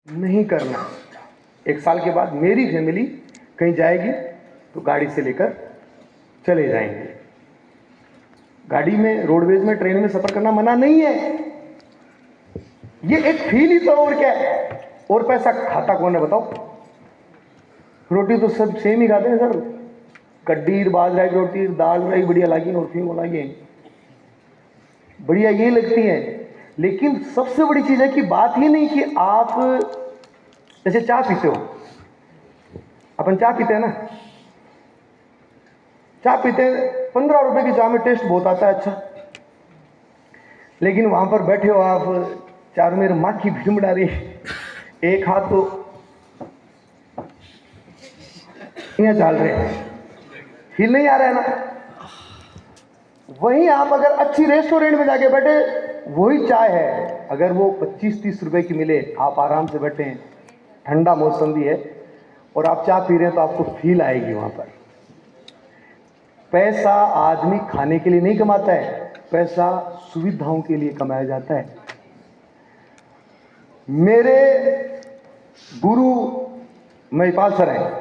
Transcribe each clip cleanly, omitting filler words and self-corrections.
नहीं करना। 1 साल के बाद मेरी फैमिली कहीं जाएगी तो गाड़ी से लेकर चले जाएंगे। गाड़ी में, रोडवेज में, ट्रेन में सफर करना मना नहीं है, ये एक फील ही तो, और क्या है। और पैसा खाता कौन है बताओ? रोटी तो सब सेम ही खाते हैं सर, कड्डी बाजरा की रोटी, दाल रही बढ़िया लागी और फिर लागी बढ़िया ये लगती है। लेकिन सबसे बड़ी चीज है कि बात ही नहीं कि आप जैसे चाय पीते हो, अपन चाय पीते हैं ना, चाय पीते हैं, 15 रुपए की चाय में टेस्ट बहुत आता है अच्छा, लेकिन वहां पर बैठे हो आप, चारों में माँ की भीड़ उड़ा रही, एक हाथ तो यहाँ चल रहे हैं, फील नहीं आ रहा है ना। वहीं आप अगर अच्छी रेस्टोरेंट में जाके बैठे, वही चाय है, अगर वो 25-30 रुपए की मिले, आप आराम से बैठे हैं, ठंडा मौसम भी है और आप चाय पी रहे हैं, तो आपको फील आएगी वहां पर। पैसा आदमी खाने के लिए नहीं कमाता है, पैसा सुविधाओं के लिए कमाया जाता है। मेरे गुरु महिपाल सर हैं,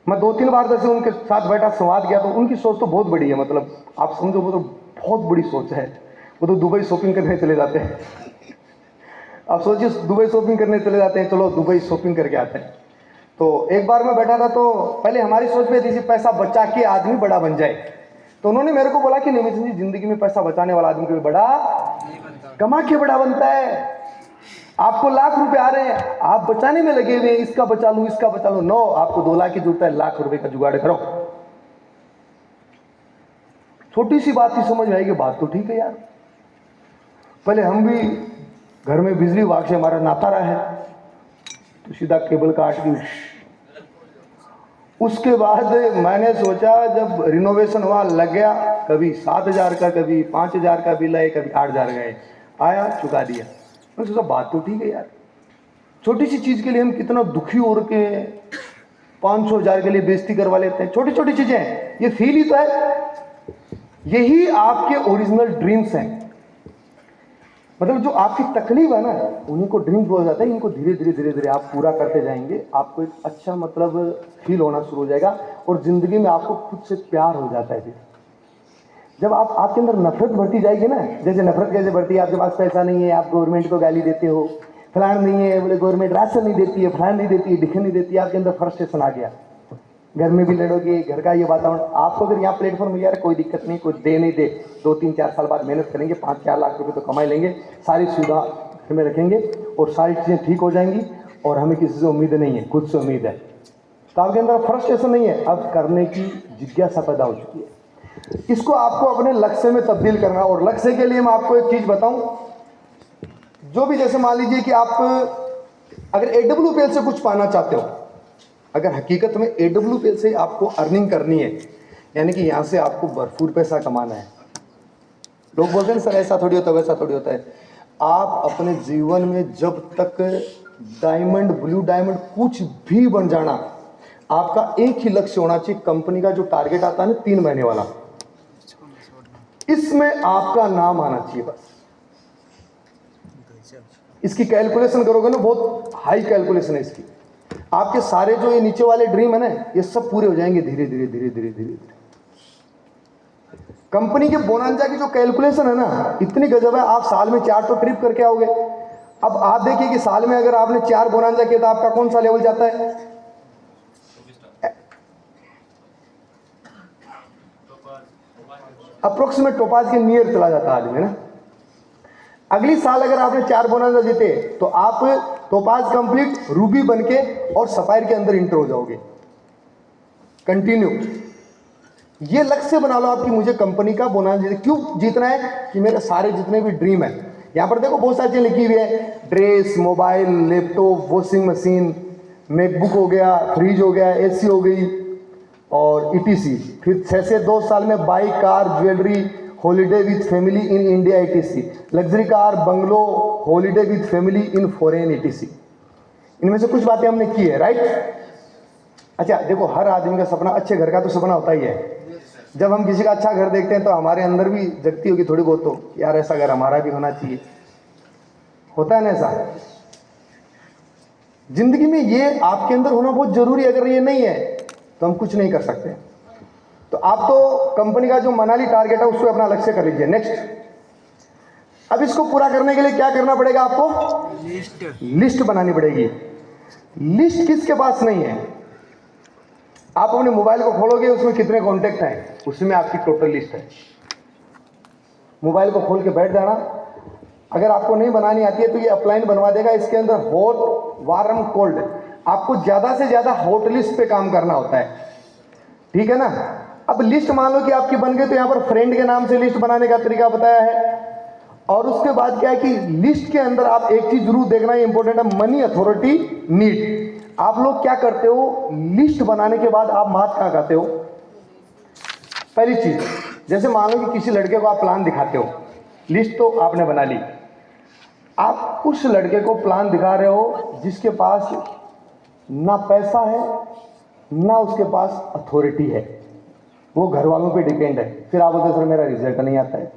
मैं 2-3 बार जैसे उनके साथ बैठा, संवाद किया, तो उनकी सोच तो बहुत बड़ी है, मतलब आप समझो वो तो बहुत बड़ी सोच है। वो तो दुबई शॉपिंग करने चले जाते हैं, आप सोचिए दुबई शॉपिंग करने चले जाते हैं, चलो दुबई शॉपिंग करके आते हैं। तो एक बार मैं बैठा था, तो पहले हमारी सोच में थी पैसा बचा के आदमी बड़ा बन जाए, तो उन्होंने मेरे को बोला कि निमित जी, जिंदगी में पैसा बचाने वाला आदमी कभी बड़ा कमा के बड़ा बनता है। आपको लाख रुपए आ रहे हैं, आप बचाने में लगे हुए हैं, इसका बचा लूं, इसका बचा लूं, नो, आपको 2 लाख की जरूरत है, लाख रुपए का जुगाड़ करो। छोटी सी बात ही समझ में आएगी, बात तो ठीक है यार। पहले हम भी घर में बिजली विभाग से हमारा नाता रहा है, तो सीधा केबल काट दी। उसके बाद मैंने सोचा, जब रिनोवेशन हुआ, लग गया, कभी 7,000 का, कभी 5,000 का बिल आए, कभी 8,000 गए, आया चुका दिया। मैं सोचा बात तो ठीक है यार, छोटी सी चीज के लिए हम कितना दुखी हो रखे हैं, 500,000 के लिए बेइज्जती करवा लेते हैं। छोटी छोटी चीजें हैं, ये फील ही तो है, यही आपके ओरिजिनल ड्रीम्स हैं। मतलब जो आपकी तकलीफ है ना, उन्हीं को ड्रीम्स बोला जाता है। इनको धीरे धीरे धीरे धीरे आप पूरा करते जाएंगे, आपको एक अच्छा मतलब फील होना शुरू हो जाएगा, और जिंदगी में आपको खुद से प्यार हो जाता है। फिर जब आपके अंदर नफरत बढ़ती जाएगी ना, जैसे नफरत कैसे बढ़ती है, आपके पास पैसा नहीं है, आप गवर्नमेंट को गाली देते हो, फलान नहीं है, बोले गवर्नमेंट राशन नहीं देती है, फलान नहीं देती है, दिखन नहीं देती है, आपके अंदर फ्रस्ट्रेशन आ गया, घर में भी लड़ोगे, घर का ये वातावरण। आपको अगर यहाँ प्लेटफॉर्म मिल, यार कोई दिक्कत नहीं, कोई दे नहीं दे, 2-3-4 साल बाद मेहनत करेंगे, 5-4 लाख रुपए तो कमाई लेंगे, सारी सुविधा घर में रखेंगे और सारी चीज़ें ठीक हो जाएंगी, और हमें किसी से उम्मीद नहीं है, खुद से उम्मीद है। तो आपके अंदर फ्रस्ट्रेशन नहीं है, अब करने की जिज्ञासा पैदा हो चुकी है। इसको आपको अपने लक्ष्य में तब्दील करना, और लक्ष्य के लिए मैं आपको एक चीज़ बताऊं, जो भी, जैसे मान लीजिए कि आप अगर AWPL से कुछ पाना चाहते हो, अगर हकीकत में AWPL से आपको अर्निंग करनी है, यानी कि यहाँ से आपको भरपूर पैसा कमाना है। लोग बोलते हैं सर ऐसा थोड़ी होता है, वैसा थोड़ी होता है। आप अपने जीवन में जब तक डायमंड, ब्लू डायमंड कुछ भी बन जाना, आपका एक ही लक्ष्य होना चाहिए। कंपनी का जो टारगेट आता है ना 3 महीने वाला, इसमें आपका नाम आना चाहिए बस। इसकी कैलकुलेशन करोगे ना, बहुत हाई कैलकुलेशन है इसकी। आपके सारे जो ये नीचे वाले ड्रीम है ना, ये सब पूरे हो जाएंगे धीरे धीरे धीरे धीरे धीरे धीरे। कंपनी के बोनांजा की जो कैलकुलेशन है ना, इतनी गजब है। आप साल में 4 तो ट्रिप करके आओगे। अब आप देखिए कि साल में अगर आपने 4 बोनांजा किया, तो आपका कौन सा लेवल जाता है? अप्रोक्सीमेट टोपाज के नियर चला जाता है आदमी ना। अगली साल अगर आपने 4 बोनांजा जीते, तो आप टोपाज कंप्लीट, रूबी बनके और सफायर के अंदर इंटर हो जाओगे। कंटिन्यू ये लक्ष्य बना लो आपकी, मुझे कंपनी का बोनांजा क्यों जीतना है, कि मेरे सारे जितने भी ड्रीम है, यहाँ पर देखो बहुत सारी चीजें लिखी हुई है, dress, mobile, laptop, washing machine, MacBook हो गया, फ्रिज हो गया, AC हो गई, और ETC। फिर 6 से 2 साल में bike, car, jewellery, holiday with family in India ETC, luxury car, bungalow, holiday with family in foreign ETC। इनमें से कुछ बातें हमने की है, राइट। अच्छा देखो, हर आदमी का सपना, अच्छे घर का तो सपना होता ही है। जब हम किसी का अच्छा घर देखते हैं, तो हमारे अंदर भी जगती होगी थोड़ी बहुत, तो यार ऐसा घर हमारा भी होना चाहिए, होता है ना ऐसा। जिंदगी में ये आपके अंदर होना बहुत जरूरी है। अगर ये नहीं है तो हम कुछ नहीं कर सकते। तो आप तो कंपनी का जो मनाली टारगेट है उसको अपना लक्ष्य कर लीजिए। नेक्स्ट, अब इसको पूरा करने के लिए क्या करना पड़ेगा आपको? लिस्ट बनानी पड़ेगी। लिस्ट किसके पास नहीं है? आप अपने मोबाइल को खोलोगे, उसमें कितने कॉन्टेक्ट हैं, उसमें आपकी टोटल लिस्ट है। मोबाइल को खोल के बैठ जाना। अगर आपको नहीं बनानी आती है तो ये अपलाइन बनवा देगा। इसके अंदर हॉट, वार्म, कोल्ड, आपको ज्यादा से ज्यादा हॉट लिस्ट पे काम करना होता है, ठीक है ना। अब लिस्ट मान लो कि आपकी बन गई, तो यहाँ पर फ्रेंड के नाम से लिस्ट बनाने का तरीका बताया है। और उसके बाद क्या है कि लिस्ट के अंदर आप एक चीज जरूर देखना, ये इंपॉर्टेंट है, मनी, अथॉरिटी, नीड। आप लोग क्या करते हो, लिस्ट बनाने के बाद आप मात कहाँ खाते हो? पहली चीज, जैसे मान लो कि किसी लड़के को आप प्लान दिखाते हो, लिस्ट तो आपने बना ली, आप उस लड़के को प्लान दिखा रहे हो जिसके पास ना पैसा है ना उसके पास अथॉरिटी है, वो घर वालों पे डिपेंड है। फिर आप बोलते सर मेरा रिजल्ट नहीं आता है।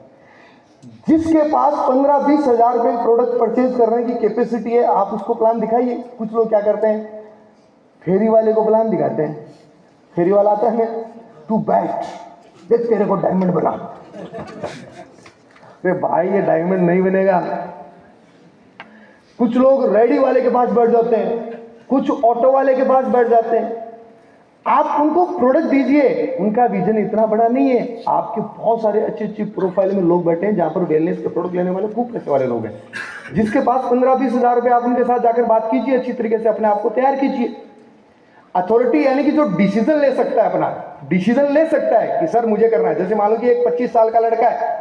जिसके पास 15-20 हजार रुपए प्रोडक्ट परचेज करने की कैपेसिटी है, आप उसको प्लान दिखाइए। कुछ लोग क्या करते हैं, फेरी वाले को प्लान दिखाते हैं। फेरी वाला आता है, तू बैठ, देख तेरे को डायमंड बना। अरे भाई ये डायमंड नहीं बनेगा। कुछ लोग रेडी वाले के पास बैठ जाते हैं, कुछ ऑटो वाले के पास बैठ जाते हैं। आप उनको प्रोडक्ट दीजिए, उनका विजन इतना बड़ा नहीं है। आपके बहुत सारे अच्छी अच्छी प्रोफाइल में लोग बैठे हैं जहां पर वेलनेस के प्रोडक्ट लेने वाले खूब पैसे वाले लोग हैं, जिसके पास 15-20 हजार रुपए। आप उनके साथ जाकर बात कीजिए, अच्छी तरीके से अपने आप को तैयार कीजिए। अथॉरिटी यानी कि जो डिसीजन ले सकता है, अपना डिसीजन ले सकता है कि सर मुझे करना है। जैसे मान लो कि एक 25 साल का लड़का है,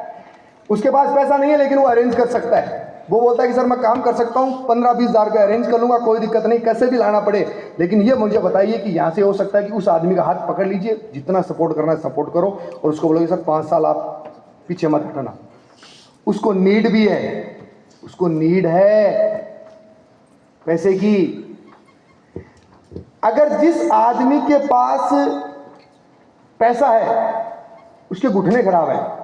उसके पास पैसा नहीं है लेकिन वो अरेंज कर सकता है। वो बोलता है कि सर मैं काम कर सकता हूँ, 15-20 हजार रुपये अरेंज कर लूंगा, कोई दिक्कत नहीं, कैसे भी लाना पड़े, लेकिन ये मुझे बताइए कि यहाँ से हो सकता है कि उस आदमी का हाथ पकड़ लीजिए, जितना सपोर्ट करना है सपोर्ट करो, और उसको बोलोगे सर 5 साल आप पीछे मत हटना। उसको नीड भी है, उसको नीड है पैसे की। अगर जिस आदमी के पास पैसा है उसके घुटने खराब है,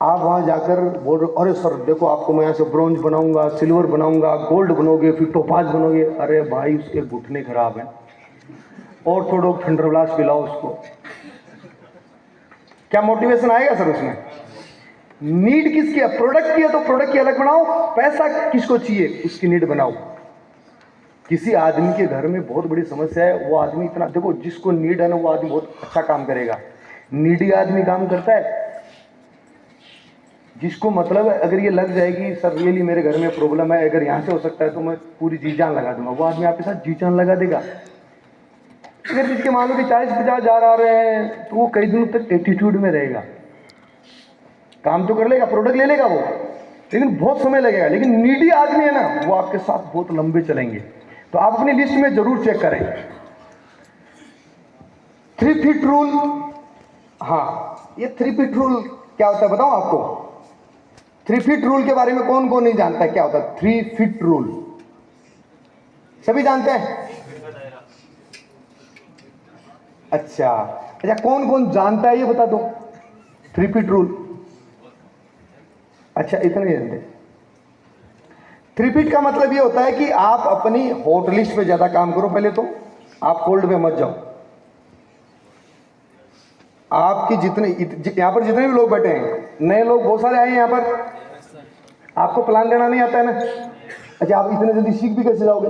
आप वहां जाकर बोल रहे अरे सर देखो आपको मैं यहाँ से ब्रॉन्ज बनाऊंगा, सिल्वर बनाऊंगा, गोल्ड बनोगे, फिर टोपाज बनोगे। अरे भाई उसके घुटने खराब हैं, और थोड़ा थंडरब्लास्ट पिलाओ उसको, क्या मोटिवेशन आएगा सर उसमें? नीड किसकी है? प्रोडक्ट की है तो प्रोडक्ट की अलग बनाओ, पैसा किसको चाहिए उसकी नीड बनाओ। किसी आदमी के घर में बहुत बड़ी समस्या है, वो आदमी इतना, देखो जिसको नीड है ना वो आदमी बहुत अच्छा काम करेगा। नीडी आदमी काम करता है, जिसको मतलब है अगर ये लग जाएगी सर रियली मेरे घर में प्रॉब्लम है, अगर यहाँ से हो सकता है तो मैं पूरी जी जान लगा दूंगा, वो आदमी आपके साथ जी जान लगा देगा। अगर जिसके मान लो कि 40-50 हजार आ रहे हैं तो वो कई दिनों तक एटीट्यूड में रहेगा, काम तो कर लेगा, प्रोडक्ट ले लेगा वो, लेकिन बहुत समय लगेगा। लेकिन नीडी आदमी है ना, वो आपके साथ बहुत लंबे चलेंगे। तो आप अपनी लिस्ट में जरूर चेक करें। 3 फीट रूल, हाँ ये 3 फीट रूल क्या होता है बताऊं आपको? 3 फीट रूल के बारे में कौन कौन नहीं जानता है क्या होता है 3 फीट रूल? सभी जानते हैं? अच्छा, कौन कौन जानता है ये बता दो 3 फीट रूल। अच्छा इतना ही जानते। 3 फीट का मतलब ये होता है कि आप अपनी हॉट लिस्ट पे ज्यादा काम करो। पहले तो आप कोल्ड पे मत जाओ। आपकी जितने यहाँ पर जितने भी लोग बैठे हैं, नए लोग बहुत सारे आए हैं यहाँ पर, आपको प्लान देना नहीं आता है ना। अच्छा आप इतने जल्दी सीख भी कैसे जाओगे?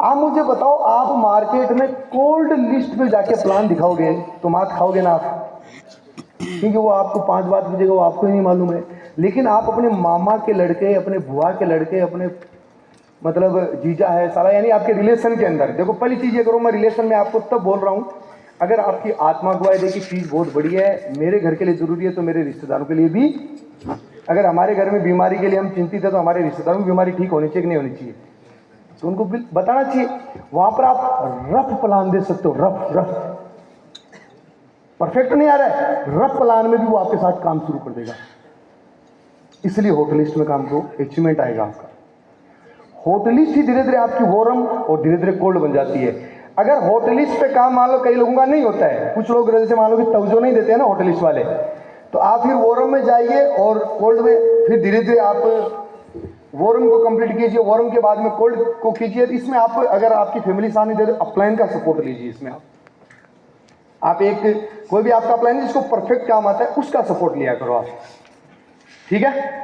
आप मुझे बताओ, आप मार्केट में कोल्ड लिस्ट पे जाके प्लान दिखाओगे तो मात खाओगे ना आप, क्योंकि वो आपको 5 बात पूछेगा, वो आपको ही नहीं मालूम है। लेकिन आप अपने मामा के लड़के, अपने बुआ के लड़के, अपने मतलब जीजा है साला, यानी आपके रिलेशन के अंदर, देखो पहली चीज ये करो, मैं रिलेशन में आपको तब बोल रहा हूँ अगर आपकी आत्मा गवाह दे कि चीज बहुत बढ़िया है, मेरे घर के लिए जरूरी है, तो मेरे रिश्तेदारों के लिए भी। अगर हमारे घर में बीमारी के लिए हम चिंतित है तो हमारे रिश्तेदारों में बीमारी ठीक होनी चाहिए कि नहीं होनी चाहिए, तो उनको बताना चाहिए। वहां पर आप रफ प्लान दे सकते हो, रफ परफेक्ट नहीं आ रहा है, रफ प्लान में भी वो आपके साथ काम शुरू कर देगा। इसलिए हॉट लिस्ट में काम करो, अचीवमेंट आएगा आपका। हॉट लिस्ट ही धीरे धीरे आपकी वार्म और धीरे धीरे कोल्ड बन जाती है। अगर हॉट लिस्ट पे काम मान लो कई लोगों का नहीं होता है, कुछ लोग जैसे मान लो कि तवज्जो नहीं देते हैं ना हॉट लिस्ट वाले, तो आप फिर वार्म में जाइए और कोल्ड में, फिर धीरे धीरे आप वॉर्म को कंप्लीट कीजिए, वॉर्म के बाद में कोल्ड को कीजिए। इसमें आप अगर आपकी फैमिली साथ नहीं दे रहे, अपलाइन का सपोर्ट लीजिए। इसमें आप एक कोई भी आपका अप्लाइन जिसको परफेक्ट काम आता है उसका सपोर्ट लिया करो आप, ठीक है।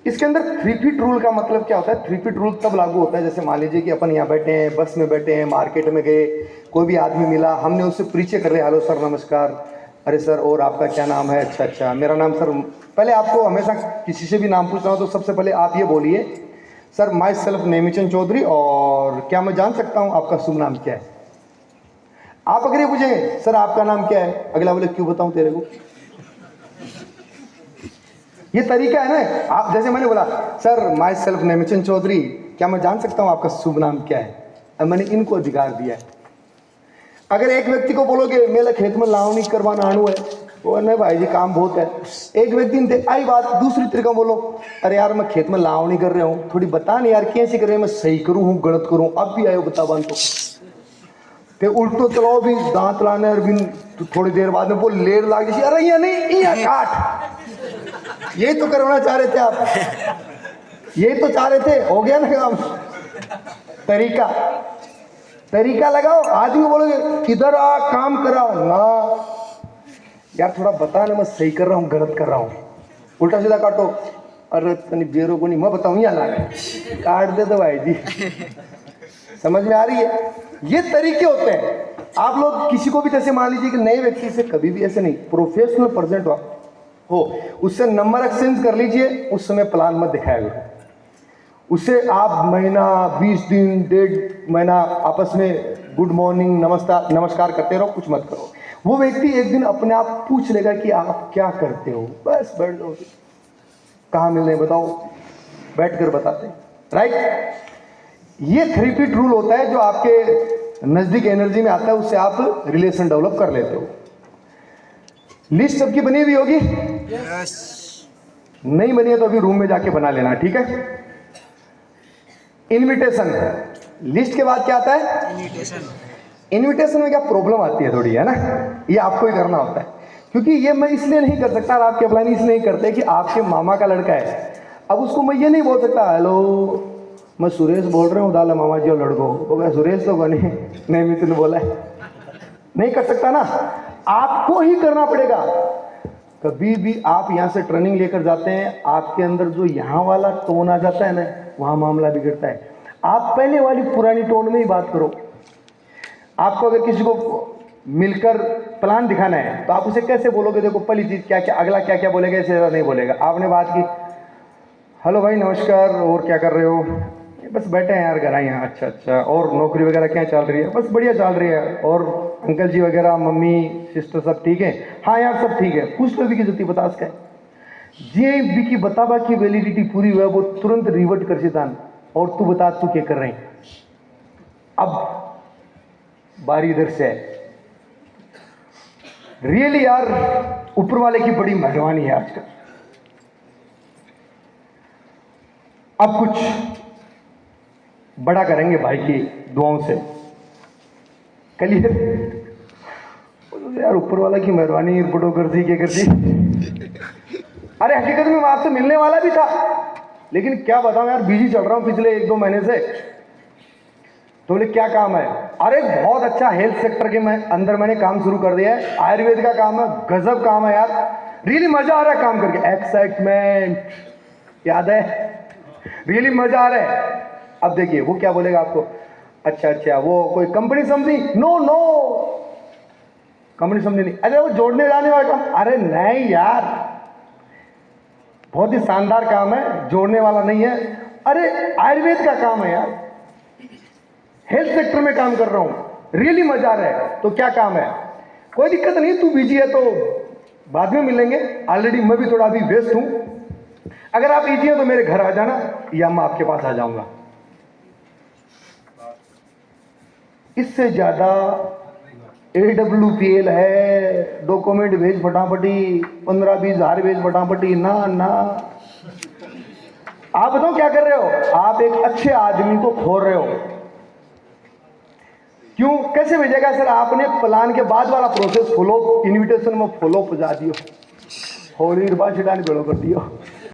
इसके अंदर 3 फीट रूल का मतलब क्या होता है? 3 फीट रूल तब लागू होता है जैसे मान लीजिए कि अपन यहाँ बैठे हैं, बस में बैठे हैं, मार्केट में गए, कोई भी आदमी मिला, हमने उससे परिचय कर लिया, हेलो सर नमस्कार, अरे सर और आपका क्या नाम है? अच्छा अच्छा मेरा नाम सर। पहले आपको हमेशा किसी से भी नाम पूछना हो तो सबसे पहले आप ये बोलिए, sir myself Nemichand Chaudhary, और क्या मैं जान सकता हूँ आपका शुभ नाम क्या है? आप अगर ये पूछेंगे सर आपका नाम क्या है, अगला बोले क्यों बताऊं तेरे को। ये तरीका है ना। आप जैसे मैंने बोला sir myself Nemichand Chaudhary, क्या मैं जान सकता हूं आपका शुभ नाम क्या है? अब मैंने इनको अधिकार दिया है। अगर एक व्यक्ति को बोलोगे मेरा खेत में लावनी करवाना आणु है, वो नहीं भाई जी काम बहुत है। एक व्यक्ति ने आई बात दूसरी तरीका बोलो, अरे यार मैं खेत में लावनी कर रहा हूँ, थोड़ी बता नहीं यार कैसे कर रहे हैं, मैं सही करूँ हूँ गलत करूँ, अब भी आयो बता बन तो उल्टो चलाओ भी दांत लाने और भी तो थोड़ी देर बाद में वो लेर लाग जाए, अरे ये नहीं ये काट, यही तो करवाना चाह रहे थे आप, यही तो चाह रहे थे, हो गया ना काम। तरीका लगाओ। आदमी बोलोगे इधर आ काम कराओ ना यार, थोड़ा बता ना मैं सही कर रहा हूँ गलत कर रहा हूँ, उल्टा सीधा काटो, अरे तनी बेरो को नहीं मैं बताऊँ या ला काट दे तो भाई जी। समझ में आ रही है? ये तरीके होते हैं। आप लोग किसी को भी जैसे मान लीजिए कि नए व्यक्ति से कभी भी ऐसे नहीं, प्रोफेशनल प्रेजेंट हो उससे नंबर एक्सचेंज कर लीजिए, उस समय प्लान मत दिखाया करो। उससे आप महीना 20 दिन 1.5 महीना आपस में गुड मॉर्निंग नमस्कार करते रहो, कुछ मत करो। वो व्यक्ति एक दिन अपने आप पूछ लेगा कि आप क्या करते हो, बस बैठ जाओ, कहाँ मिलने बताओ, बैठ कर बताते, राइट। ये 3 फीट रूल होता है जो आपके नजदीक एनर्जी में आता है, उससे आप रिलेशन डेवलप कर लेते हो। लिस्ट सबकी बनी हुई होगी? yes. नहीं बनी है तो अभी रूम में जाके बना लेना, ठीक है। इनविटेशन, लिस्ट के बाद क्या आता है? इनविटेशन में क्या प्रॉब्लम आती है थोड़ी, है ना, ये आपको ही करना होता है, क्योंकि ये मैं इसलिए नहीं कर सकता और आपके अप्लाई इसलिए नहीं करते कि आपके मामा का लड़का है। अब उसको मैं ये नहीं बोल सकता हेलो मैं सुरेश बोल रहा हूँ दाला मामा जी और लड़को, वो क्या सुरेश तो बने नहीं मित्र ने बोला है, नहीं कर सकता ना, आपको ही करना पड़ेगा। कभी भी आप यहाँ से ट्रेनिंग लेकर जाते हैं, आपके अंदर जो यहाँ वाला टोन आ जाता है ना, वहाँ मामला बिगड़ता है। आप पहले वाली पुरानी टोन में ही बात करो। आपको अगर किसी को मिलकर प्लान दिखाना है तो आप उसे कैसे बोलोगे, देखो पहली चीज क्या क्या, अगला क्या क्या बोलेगा, ऐसे नहीं बोलेगा। आपने बात की हेलो भाई नमस्कार और क्या कर रहे हो, बस बैठे हैं यार घर आए हैं, अच्छा अच्छा, और नौकरी वगैरह क्या चल रही है, बस बढ़िया चल रही है, और अंकल जी वगैरह मम्मी सिस्टर सब ठीक है, हाँ यार सब ठीक है, पूछ लो भी की जरूरत बता सके जी भी की बताबा की वैलिडिटी पूरी हुआ वो तुरंत रिवर्ट कर सीतान, और तू बता तू क्या कर रहे हैं। अब बारी इधर से है। रियली यार ऊपर वाले की बड़ी मेहरबानी है आजकल। अब कुछ बड़ा करेंगे भाई की दुआओं से, कलिए यार ऊपर वाला की मेहरबानी बड़ो कर दी क्या कर दी। अरे हकीकत में मैं आपसे मिलने वाला भी था, लेकिन क्या बताऊं यार बिजी चल रहा हूं पिछले 1-2 महीने से। तो बोले क्या काम है? अरे बहुत अच्छा हेल्थ सेक्टर के अंदर मैंने काम शुरू कर दिया है, आयुर्वेद का काम है, गजब काम है यार, रियली मजा आ रहा है काम करके, एक्साइटमेंट, याद है, रियली मजा आ रहा है। अब देखिए वो क्या बोलेगा आपको, अच्छा अच्छा वो कोई कंपनी समझी, नो नो कंपनी समझी नहीं, अरे वो जोड़ने जाने वाला काम, अरे नहीं यार बहुत ही शानदार काम है, जोड़ने वाला नहीं है, अरे आयुर्वेद का काम है यार, हेल्थ सेक्टर में काम कर रहा हूं, रियली मजा आ रहा है। तो क्या काम है? कोई दिक्कत नहीं, तू बिजी है तो बाद में मिलेंगे, ऑलरेडी मैं भी थोड़ा अभी व्यस्त हूं, अगर आप इजी हैं तो मेरे घर आ जाना या मैं आपके पास आ जाऊंगा। इससे ज्यादा AWPL है, डॉक्यूमेंट भेज फटाफटी, 15-20 हज़ार भेज फटाफटी, ना ना। आप बताओ क्या कर रहे हो? आप एक अच्छे आदमी को खो रहे हो। क्यों? कैसे भेजेगा सर? आपने प्लान के बाद वाला प्रोसेस फॉलो, इनविटेशन में फॉलो पहुंचा दियो, होली बात छिटाने बेड़ो कर दियो।